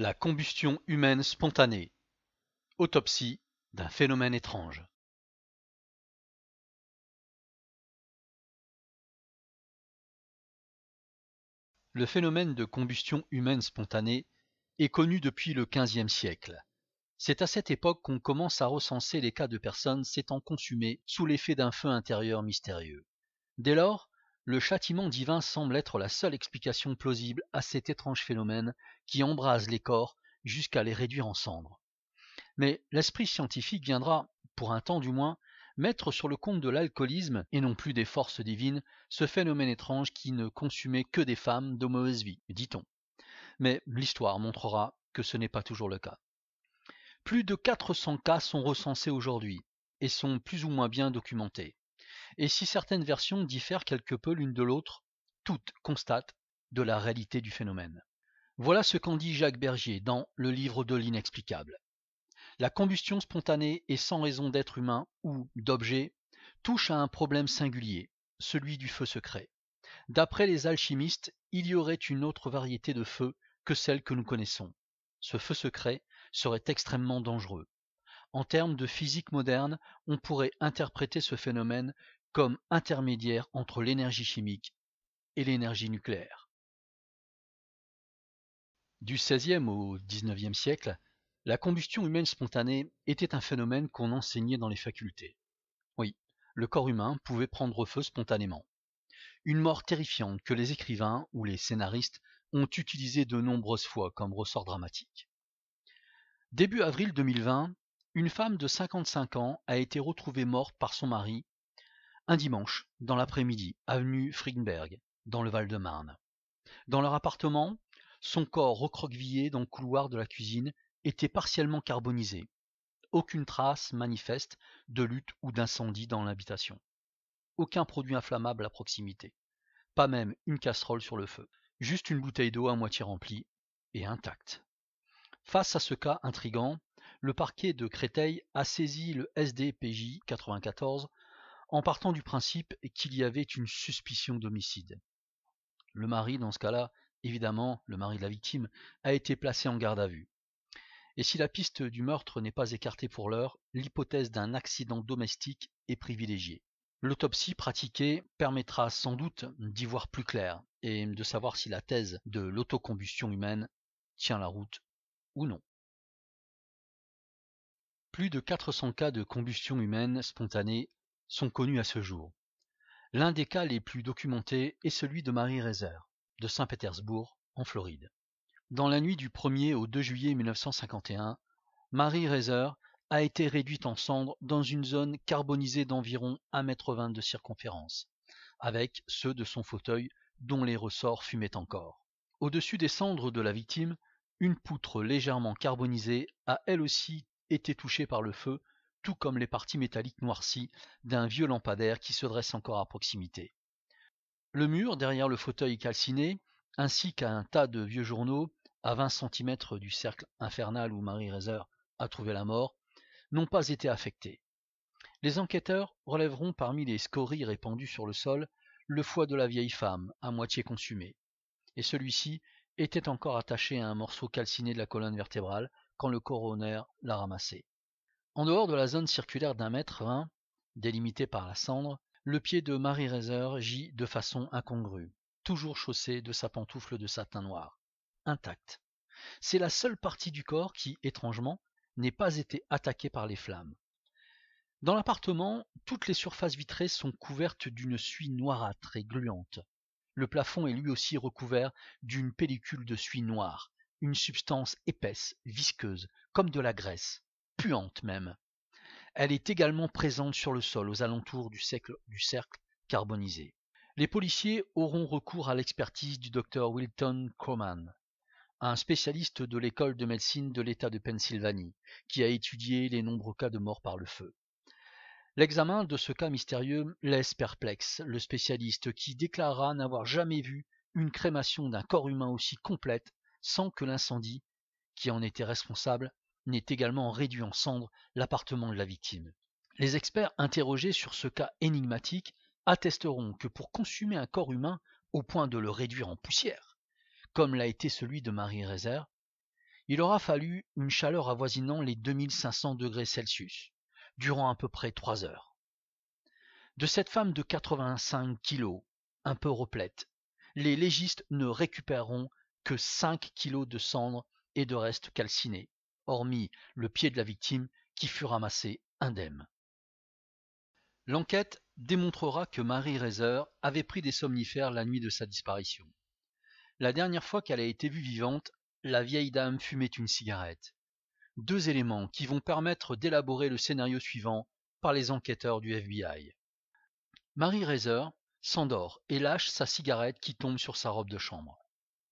La combustion humaine spontanée. Autopsie d'un phénomène étrange. Le phénomène de combustion humaine spontanée est connu depuis le XVe siècle. C'est à cette époque qu'on commence à recenser les cas de personnes s'étant consumées sous l'effet d'un feu intérieur mystérieux. Dès lors, le châtiment divin semble être la seule explication plausible à cet étrange phénomène qui embrase les corps jusqu'à les réduire en cendres. Mais l'esprit scientifique viendra, pour un temps du moins, mettre sur le compte de l'alcoolisme, et non plus des forces divines, ce phénomène étrange qui ne consumait que des femmes de mauvaise vie, dit-on. Mais l'histoire montrera que ce n'est pas toujours le cas. Plus de 400 cas sont recensés aujourd'hui, et sont plus ou moins bien documentés. Et si certaines versions diffèrent quelque peu l'une de l'autre, toutes constatent de la réalité du phénomène. Voilà ce qu'en dit Jacques Bergier dans le livre de l'inexplicable. La combustion spontanée et sans raison d'être humain ou d'objet touche à un problème singulier, celui du feu secret. D'après les alchimistes, il y aurait une autre variété de feu que celle que nous connaissons. Ce feu secret serait extrêmement dangereux. En termes de physique moderne, on pourrait interpréter ce phénomène comme intermédiaire entre l'énergie chimique et l'énergie nucléaire. Du XVIe au XIXe siècle, la combustion humaine spontanée était un phénomène qu'on enseignait dans les facultés. Oui, le corps humain pouvait prendre feu spontanément. Une mort terrifiante que les écrivains ou les scénaristes ont utilisée de nombreuses fois comme ressort dramatique. Début avril 2020, une femme de 55 ans a été retrouvée morte par son mari un dimanche dans l'après-midi, avenue Friedenberg, dans le Val-de-Marne. Dans leur appartement, son corps recroquevillé dans le couloir de la cuisine était partiellement carbonisé. Aucune trace manifeste de lutte ou d'incendie dans l'habitation. Aucun produit inflammable à proximité. Pas même une casserole sur le feu. Juste une bouteille d'eau à moitié remplie et intacte. Face à ce cas intrigant, le parquet de Créteil a saisi le SDPJ 94 en partant du principe qu'il y avait une suspicion d'homicide. Le mari, dans ce cas-là, évidemment, le mari de la victime, a été placé en garde à vue. Et si la piste du meurtre n'est pas écartée pour l'heure, l'hypothèse d'un accident domestique est privilégiée. L'autopsie pratiquée permettra sans doute d'y voir plus clair et de savoir si la thèse de l'autocombustion humaine tient la route ou non. Plus de 400 cas de combustion humaine spontanée sont connus à ce jour. L'un des cas les plus documentés est celui de Mary Reiser, de Saint-Pétersbourg, en Floride. Dans la nuit du 1er au 2 juillet 1951, Mary Reiser a été réduite en cendres dans une zone carbonisée d'environ 1,20 m de circonférence, avec ceux de son fauteuil dont les ressorts fumaient encore. Au-dessus des cendres de la victime, une poutre légèrement carbonisée a elle aussi été touchée par le feu, tout comme les parties métalliques noircies d'un vieux lampadaire qui se dresse encore à proximité. Le mur derrière le fauteuil calciné, ainsi qu'un tas de vieux journaux à 20 cm du cercle infernal où Mary Reiser a trouvé la mort, n'ont pas été affectés. Les enquêteurs relèveront parmi les scories répandues sur le sol le foie de la vieille femme, à moitié consumé, et celui-ci était encore attaché à un morceau calciné de la colonne vertébrale quand le coroner l'a ramassé. En dehors de la zone circulaire d'1,20 m, délimitée par la cendre, le pied de Mary Reiser gît de façon incongrue, toujours chaussé de sa pantoufle de satin noir, intacte. C'est la seule partie du corps qui, étrangement, n'ait pas été attaquée par les flammes. Dans l'appartement, toutes les surfaces vitrées sont couvertes d'une suie noirâtre et gluante. Le plafond est lui aussi recouvert d'une pellicule de suie noire, une substance épaisse, visqueuse, comme de la graisse, puante même. Elle est également présente sur le sol aux alentours du cercle carbonisé. Les policiers auront recours à l'expertise du docteur Wilton Croman, un spécialiste de l'école de médecine de l'État de Pennsylvanie, qui a étudié les nombreux cas de mort par le feu. L'examen de ce cas mystérieux laisse perplexe le spécialiste qui déclarera n'avoir jamais vu une crémation d'un corps humain aussi complète sans que l'incendie, qui en était responsable, n'ait également réduit en cendres l'appartement de la victime. Les experts interrogés sur ce cas énigmatique attesteront que pour consumer un corps humain au point de le réduire en poussière, comme l'a été celui de Mary Reiser, Il aura fallu une chaleur avoisinant les 2500 degrés Celsius, durant à peu près 3 heures. De cette femme de 85 kilos, un peu replète, les légistes ne récupéreront que 5 kilos de cendres et de restes calcinés, hormis le pied de la victime qui fut ramassé indemne. L'enquête démontrera que Marie Reiser avait pris des somnifères la nuit de sa disparition. La dernière fois qu'elle a été vue vivante, la vieille dame fumait une cigarette. 2 éléments qui vont permettre d'élaborer le scénario suivant par les enquêteurs du FBI. Marie Reiser s'endort et lâche sa cigarette qui tombe sur sa robe de chambre.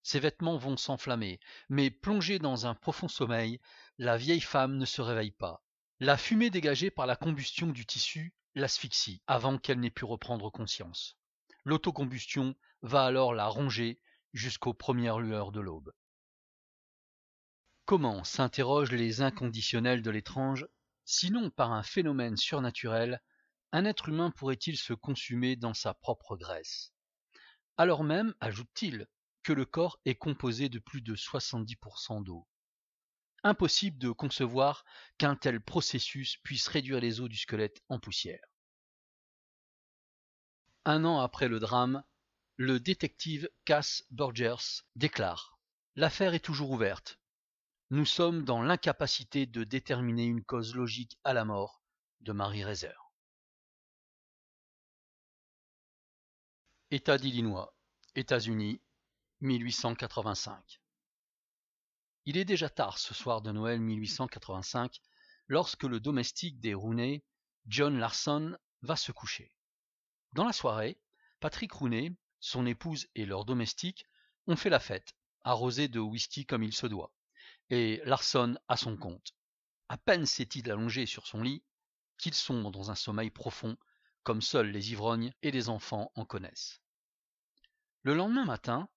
Ses vêtements vont s'enflammer, mais plongée dans un profond sommeil, la vieille femme ne se réveille pas. La fumée dégagée par la combustion du tissu l'asphyxie avant qu'elle n'ait pu reprendre conscience. L'autocombustion va alors la ronger jusqu'aux premières lueurs de l'aube. Comment, s'interrogent les inconditionnels de l'étrange, sinon par un phénomène surnaturel, un être humain pourrait-il se consumer dans sa propre graisse? Alors même, ajoute-t-il, que le corps est composé de plus de 70% d'eau. Impossible de concevoir qu'un tel processus puisse réduire les os du squelette en poussière. 1 an après le drame, le détective Cass Burgers déclare « L'affaire est toujours ouverte. Nous sommes dans l'incapacité de déterminer une cause logique à la mort de Marie Reiser. » État d'Illinois, États-Unis, 1885. Il est déjà tard ce soir de Noël 1885 lorsque le domestique des Rooney, John Larson, va se coucher. Dans la soirée, Patrick Rooney, son épouse et leur domestique ont fait la fête, arrosés de whisky comme il se doit, et Larson à son compte. À peine s'est-il allongé sur son lit qu'il sombre dans un sommeil profond, comme seuls les ivrognes et les enfants en connaissent. Le lendemain matin,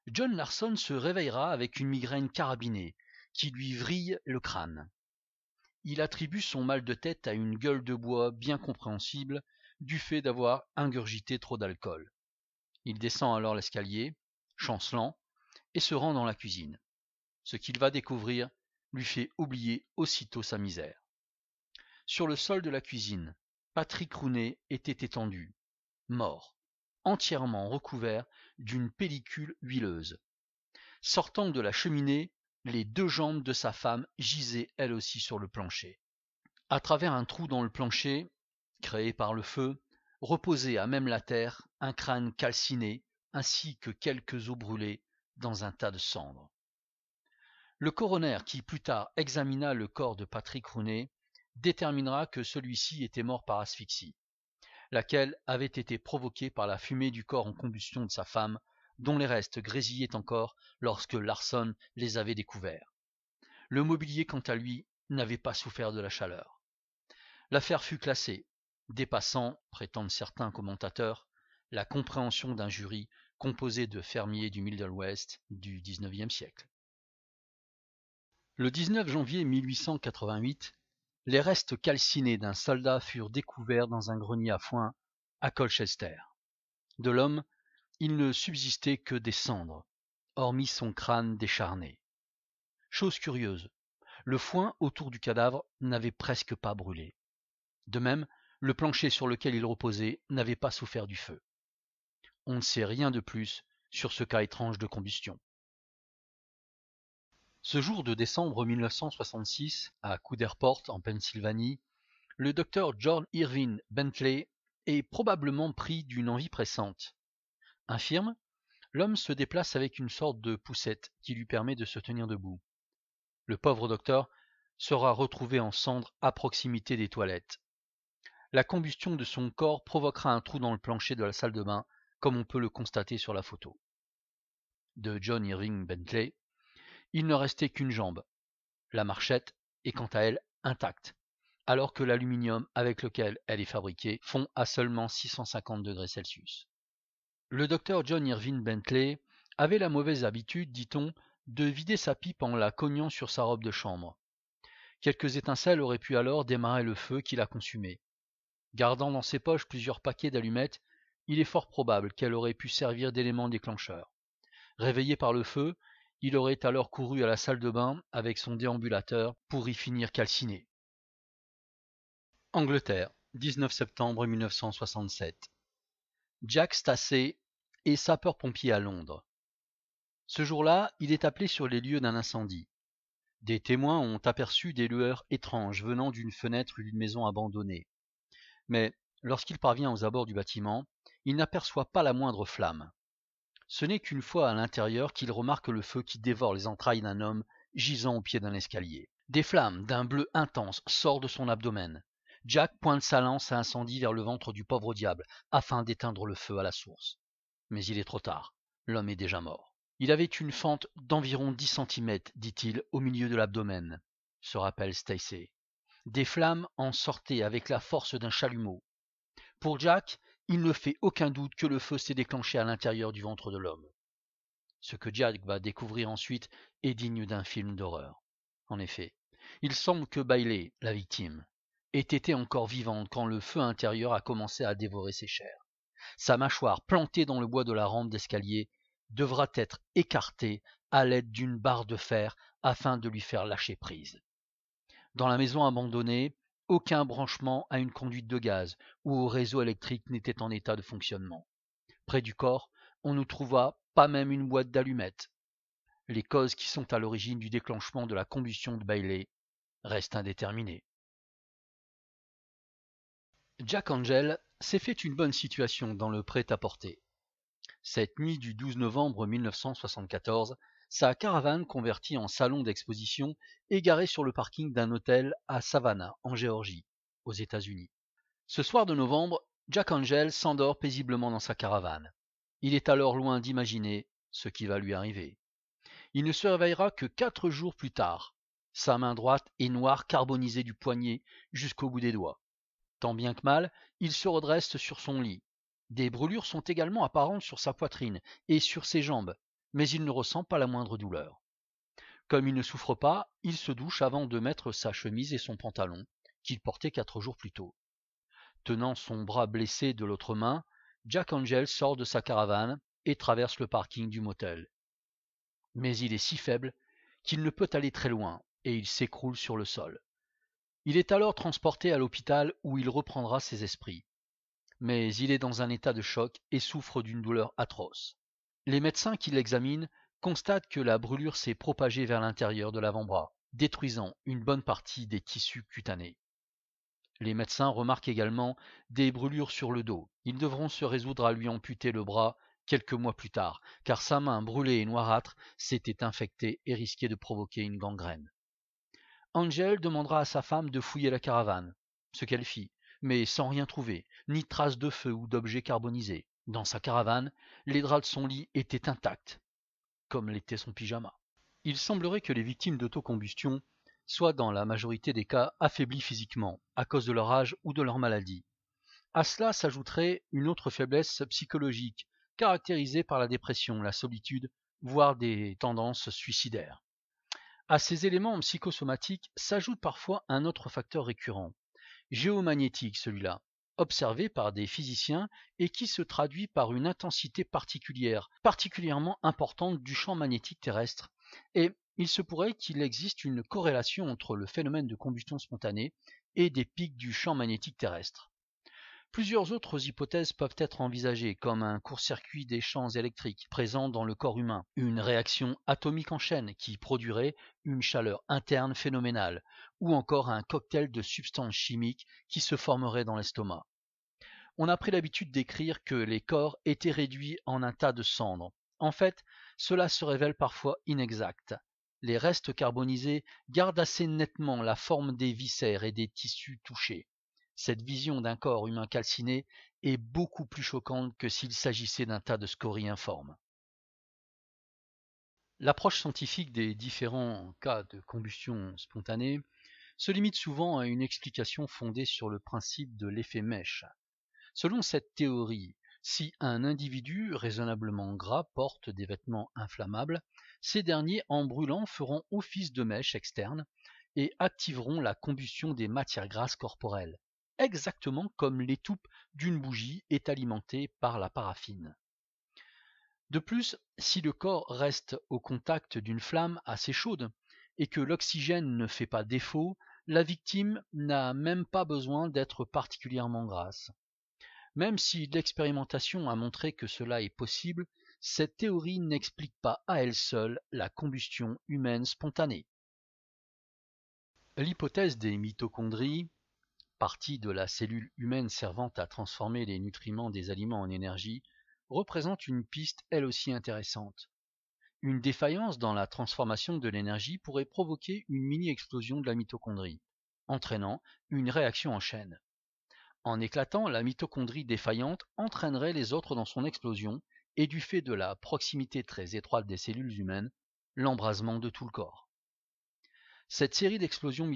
John Larson se réveillera avec une migraine carabinée qui lui vrille le crâne. Il attribue son mal de tête à une gueule de bois bien compréhensible du fait d'avoir ingurgité trop d'alcool. Il descend alors l'escalier, chancelant, et se rend dans la cuisine. Ce qu'il va découvrir lui fait oublier aussitôt sa misère. Sur le sol de la cuisine, Patrick Rooney était étendu, mort, entièrement recouvert d'une pellicule huileuse. Sortant de la cheminée, les 2 jambes de sa femme gisaient elles aussi sur le plancher. À travers un trou dans le plancher, créé par le feu, reposait à même la terre un crâne calciné ainsi que quelques os brûlés dans un tas de cendres. Le coroner qui plus tard examina le corps de Patrick Rooney déterminera que celui-ci était mort par asphyxie, laquelle avait été provoquée par la fumée du corps en combustion de sa femme, dont les restes grésillaient encore lorsque Larson les avait découverts. Le mobilier, quant à lui, n'avait pas souffert de la chaleur. L'affaire fut classée, dépassant, prétendent certains commentateurs, la compréhension d'un jury composé de fermiers du Middle West du XIXe siècle. Le 19 janvier 1888, les restes calcinés d'un soldat furent découverts dans un grenier à foin à Colchester. De l'homme, il ne subsistait que des cendres, hormis son crâne décharné. Chose curieuse, le foin autour du cadavre n'avait presque pas brûlé. De même, le plancher sur lequel il reposait n'avait pas souffert du feu. On ne sait rien de plus sur ce cas étrange de combustion. Ce jour de décembre 1966, à Couderport, en Pennsylvanie, le docteur John Irving Bentley est probablement pris d'une envie pressante. Infirme, l'homme se déplace avec une sorte de poussette qui lui permet de se tenir debout. Le pauvre docteur sera retrouvé en cendres à proximité des toilettes. La combustion de son corps provoquera un trou dans le plancher de la salle de bain, comme on peut le constater sur la photo. De John Irving Bentley, il ne restait qu'une jambe. La marchette est quant à elle intacte, alors que l'aluminium avec lequel elle est fabriquée fond à seulement 650 degrés Celsius. Le docteur John Irving Bentley avait la mauvaise habitude, dit-on, de vider sa pipe en la cognant sur sa robe de chambre. Quelques étincelles auraient pu alors démarrer le feu qui la consumait. Gardant dans ses poches plusieurs paquets d'allumettes, il est fort probable qu'elle aurait pu servir d'élément déclencheur. Réveillé par le feu, Il aurait alors couru à la salle de bain avec son déambulateur pour y finir calciné. Angleterre, 19 septembre 1967. Jack Stacey est sapeur-pompier à Londres. Ce jour-là, il est appelé sur les lieux d'un incendie. Des témoins ont aperçu des lueurs étranges venant d'une fenêtre d'une maison abandonnée. Mais lorsqu'il parvient aux abords du bâtiment, il n'aperçoit pas la moindre flamme. Ce n'est qu'une fois à l'intérieur qu'il remarque le feu qui dévore les entrailles d'un homme gisant au pied d'un escalier. Des flammes d'un bleu intense sortent de son abdomen. Jack pointe sa lance à incendie vers le ventre du pauvre diable afin d'éteindre le feu à la source. Mais il est trop tard. L'homme est déjà mort. Il avait une fente d'environ 10 centimètres, dit-il, au milieu de l'abdomen, se rappelle Stacey. Des flammes en sortaient avec la force d'un chalumeau. Pour Jack, il ne fait aucun doute que le feu s'est déclenché à l'intérieur du ventre de l'homme. Ce que Jack va découvrir ensuite est digne d'un film d'horreur. En effet, il semble que Bailey, la victime, ait été encore vivante quand le feu intérieur a commencé à dévorer ses chairs. Sa mâchoire, plantée dans le bois de la rampe d'escalier, devra être écartée à l'aide d'une barre de fer afin de lui faire lâcher prise. Dans la maison abandonnée, aucun branchement à une conduite de gaz ou au réseau électrique n'était en état de fonctionnement. Près du corps, on ne trouva pas même une boîte d'allumettes. Les causes qui sont à l'origine du déclenchement de la combustion de Bailey restent indéterminées. Jack Angel s'est fait une bonne situation dans le prêt-à-porter. Cette nuit du 12 novembre 1974, sa caravane convertie en salon d'exposition est garée sur le parking d'un hôtel à Savannah, en Géorgie, aux États-Unis. Ce soir de novembre, Jack Angel s'endort paisiblement dans sa caravane. Il est alors loin d'imaginer ce qui va lui arriver. Il ne se réveillera que 4 jours plus tard. Sa main droite est noire carbonisée du poignet jusqu'au bout des doigts. Tant bien que mal, il se redresse sur son lit. Des brûlures sont également apparentes sur sa poitrine et sur ses jambes, mais il ne ressent pas la moindre douleur. Comme il ne souffre pas, il se douche avant de mettre sa chemise et son pantalon, qu'il portait 4 jours plus tôt. Tenant son bras blessé de l'autre main, Jack Angel sort de sa caravane et traverse le parking du motel. Mais il est si faible qu'il ne peut aller très loin et il s'écroule sur le sol. Il est alors transporté à l'hôpital où il reprendra ses esprits. Mais il est dans un état de choc et souffre d'une douleur atroce. Les médecins qui l'examinent constatent que la brûlure s'est propagée vers l'intérieur de l'avant-bras, détruisant une bonne partie des tissus cutanés. Les médecins remarquent également des brûlures sur le dos. Ils devront se résoudre à lui amputer le bras quelques mois plus tard, car sa main brûlée et noirâtre s'était infectée et risquait de provoquer une gangrène. Angel demandera à sa femme de fouiller la caravane, ce qu'elle fit, mais sans rien trouver, ni trace de feu ou d'objets carbonisés. Dans sa caravane, les draps de son lit étaient intacts, comme l'était son pyjama. Il semblerait que les victimes d'autocombustion soient dans la majorité des cas affaiblies physiquement, à cause de leur âge ou de leur maladie. À cela s'ajouterait une autre faiblesse psychologique, caractérisée par la dépression, la solitude, voire des tendances suicidaires. À ces éléments psychosomatiques s'ajoute parfois un autre facteur récurrent, géomagnétique celui-là, observé par des physiciens et qui se traduit par une intensité particulière, particulièrement importante du champ magnétique terrestre, et il se pourrait qu'il existe une corrélation entre le phénomène de combustion spontanée et des pics du champ magnétique terrestre. Plusieurs autres hypothèses peuvent être envisagées, comme un court-circuit des champs électriques présents dans le corps humain, une réaction atomique en chaîne qui produirait une chaleur interne phénoménale, ou encore un cocktail de substances chimiques qui se formerait dans l'estomac. On a pris l'habitude d'écrire que les corps étaient réduits en un tas de cendres. En fait, cela se révèle parfois inexact. Les restes carbonisés gardent assez nettement la forme des viscères et des tissus touchés. Cette vision d'un corps humain calciné est beaucoup plus choquante que s'il s'agissait d'un tas de scories informes. L'approche scientifique des différents cas de combustion spontanée se limite souvent à une explication fondée sur le principe de l'effet mèche. Selon cette théorie, si un individu raisonnablement gras porte des vêtements inflammables, ces derniers en brûlant feront office de mèche externe et activeront la combustion des matières grasses corporelles, exactement comme l'étoupe d'une bougie est alimentée par la paraffine. De plus, si le corps reste au contact d'une flamme assez chaude et que l'oxygène ne fait pas défaut, la victime n'a même pas besoin d'être particulièrement grasse. Même si l'expérimentation a montré que cela est possible, cette théorie n'explique pas à elle seule la combustion humaine spontanée. L'hypothèse des mitochondries, partie de la cellule humaine servant à transformer les nutriments des aliments en énergie, représente une piste elle aussi intéressante. Une défaillance dans la transformation de l'énergie pourrait provoquer une mini-explosion de la mitochondrie, entraînant une réaction en chaîne. En éclatant, la mitochondrie défaillante entraînerait les autres dans son explosion et du fait de la proximité très étroite des cellules humaines, l'embrasement de tout le corps. Cette série d'explosions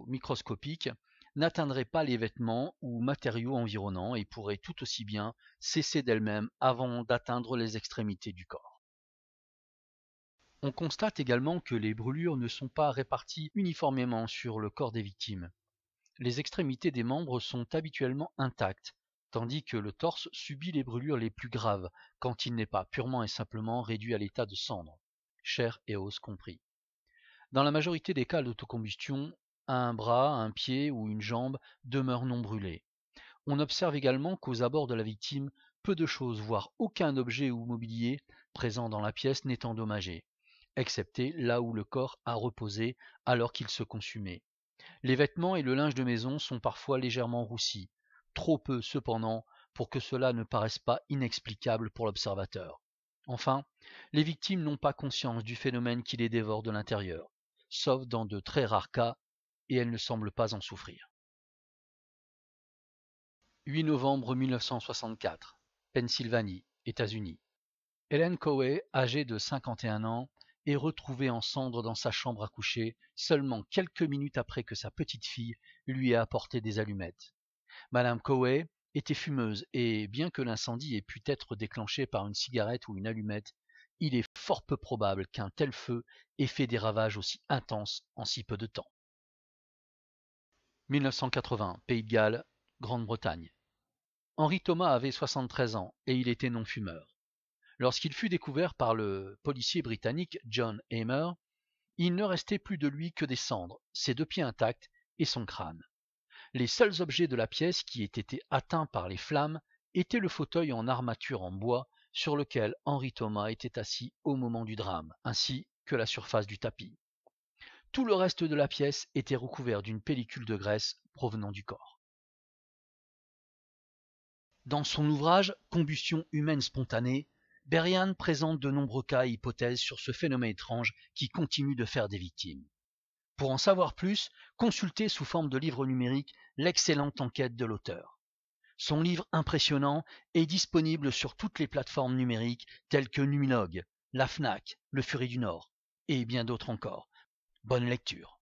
microscopiques n'atteindrait pas les vêtements ou matériaux environnants et pourrait tout aussi bien cesser d'elle-même avant d'atteindre les extrémités du corps. On constate également que les brûlures ne sont pas réparties uniformément sur le corps des victimes. Les extrémités des membres sont habituellement intactes, tandis que le torse subit les brûlures les plus graves quand il n'est pas purement et simplement réduit à l'état de cendre, chair et os compris. Dans la majorité des cas d'autocombustion, un bras, un pied ou une jambe demeurent non brûlés. On observe également qu'aux abords de la victime, peu de choses, voire aucun objet ou mobilier présent dans la pièce n'est endommagé, excepté là où le corps a reposé alors qu'il se consumait. Les vêtements et le linge de maison sont parfois légèrement roussis, trop peu cependant pour que cela ne paraisse pas inexplicable pour l'observateur. Enfin, les victimes n'ont pas conscience du phénomène qui les dévore de l'intérieur, sauf dans de très rares cas, et elles ne semblent pas en souffrir. 8 novembre 1964, Pennsylvanie, États-Unis. Helen Cowey, âgée de 51 ans, est retrouvée en cendres dans sa chambre à coucher seulement quelques minutes après que sa petite-fille lui ait apporté des allumettes. Madame Cowey était fumeuse et, bien que l'incendie ait pu être déclenché par une cigarette ou une allumette, il est fort peu probable qu'un tel feu ait fait des ravages aussi intenses en si peu de temps. 1980, Pays de Galles, Grande-Bretagne. Henry Thomas avait 73 ans et il était non-fumeur. Lorsqu'il fut découvert par le policier britannique John Hamer, il ne restait plus de lui que des cendres, ses 2 pieds intacts et son crâne. Les seuls objets de la pièce qui aient été atteints par les flammes étaient le fauteuil en armature en bois sur lequel Henry Thomas était assis au moment du drame, ainsi que la surface du tapis. Tout le reste de la pièce était recouvert d'une pellicule de graisse provenant du corps. Dans son ouvrage « Combustion humaine spontanée », Berian présente de nombreux cas et hypothèses sur ce phénomène étrange qui continue de faire des victimes. Pour en savoir plus, consultez sous forme de livre numérique l'excellente enquête de l'auteur. Son livre impressionnant est disponible sur toutes les plateformes numériques telles que Numinog, la Fnac, le Furet du Nord et bien d'autres encore. Bonne lecture.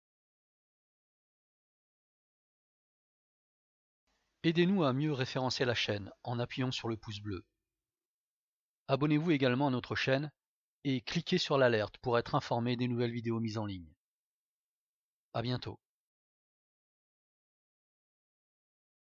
Aidez-nous à mieux référencer la chaîne en appuyant sur le pouce bleu. Abonnez-vous également à notre chaîne et cliquez sur l'alerte pour être informé des nouvelles vidéos mises en ligne. À bientôt.